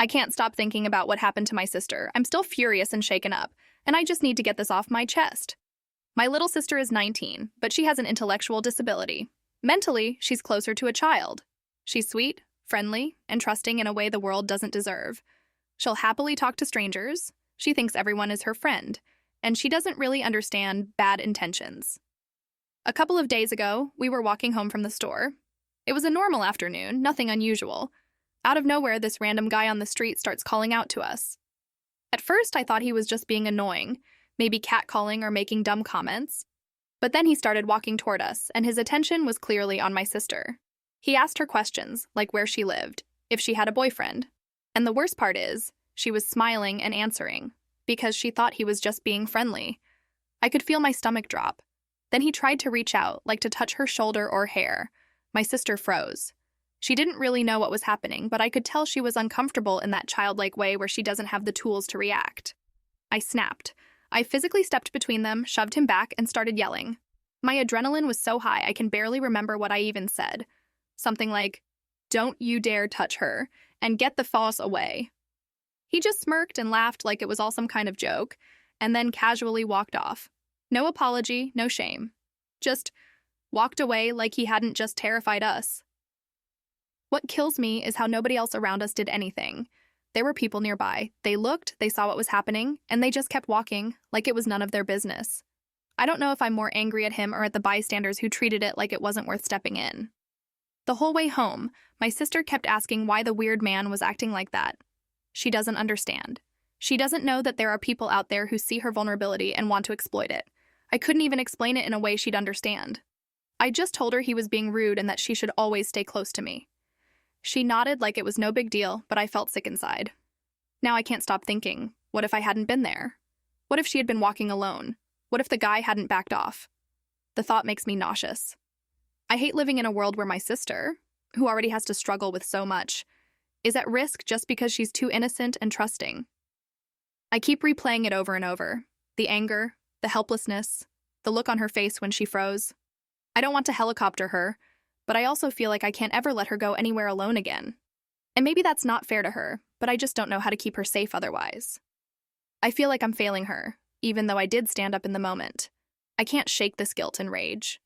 I can't stop thinking about what happened to my sister. I'm still furious and shaken up, and I just need to get this off my chest. My little sister is 19, but she has an intellectual disability. Mentally, she's closer to a child. She's sweet, friendly, and trusting in a way the world doesn't deserve. She'll happily talk to strangers. She thinks everyone is her friend, and she doesn't really understand bad intentions. A couple of days ago, we were walking home from the store. It was a normal afternoon, nothing unusual. Out of nowhere, this random guy on the street starts calling out to us. At first, I thought he was just being annoying, maybe catcalling or making dumb comments. But then he started walking toward us, and his attention was clearly on my sister. He asked her questions, like where she lived, if she had a boyfriend. And the worst part is, she was smiling and answering, because she thought he was just being friendly. I could feel my stomach drop. Then he tried to reach out, like to touch her shoulder or hair. My sister froze. She didn't really know what was happening, but I could tell she was uncomfortable in that childlike way where she doesn't have the tools to react. I snapped. I physically stepped between them, shoved him back, and started yelling. My adrenaline was so high I can barely remember what I even said. Something like, "Don't you dare touch her, and get the foss away." He just smirked and laughed like it was all some kind of joke, and then casually walked off. No apology, no shame. Just walked away like he hadn't just terrified us. What kills me is how nobody else around us did anything. There were people nearby. They looked, they saw what was happening, and they just kept walking, like it was none of their business. I don't know if I'm more angry at him or at the bystanders who treated it like it wasn't worth stepping in. The whole way home, my sister kept asking why the weird man was acting like that. She doesn't understand. She doesn't know that there are people out there who see her vulnerability and want to exploit it. I couldn't even explain it in a way she'd understand. I just told her he was being rude and that she should always stay close to me. She nodded like it was no big deal, but I felt sick inside. Now I can't stop thinking, what if I hadn't been there? What if she had been walking alone? What if the guy hadn't backed off? The thought makes me nauseous. I hate living in a world where my sister, who already has to struggle with so much, is at risk just because she's too innocent and trusting. I keep replaying it over and over. The anger, the helplessness, the look on her face when she froze. I don't want to helicopter her, but I also feel like I can't ever let her go anywhere alone again. And maybe that's not fair to her, but I just don't know how to keep her safe otherwise. I feel like I'm failing her, even though I did stand up in the moment. I can't shake this guilt and rage.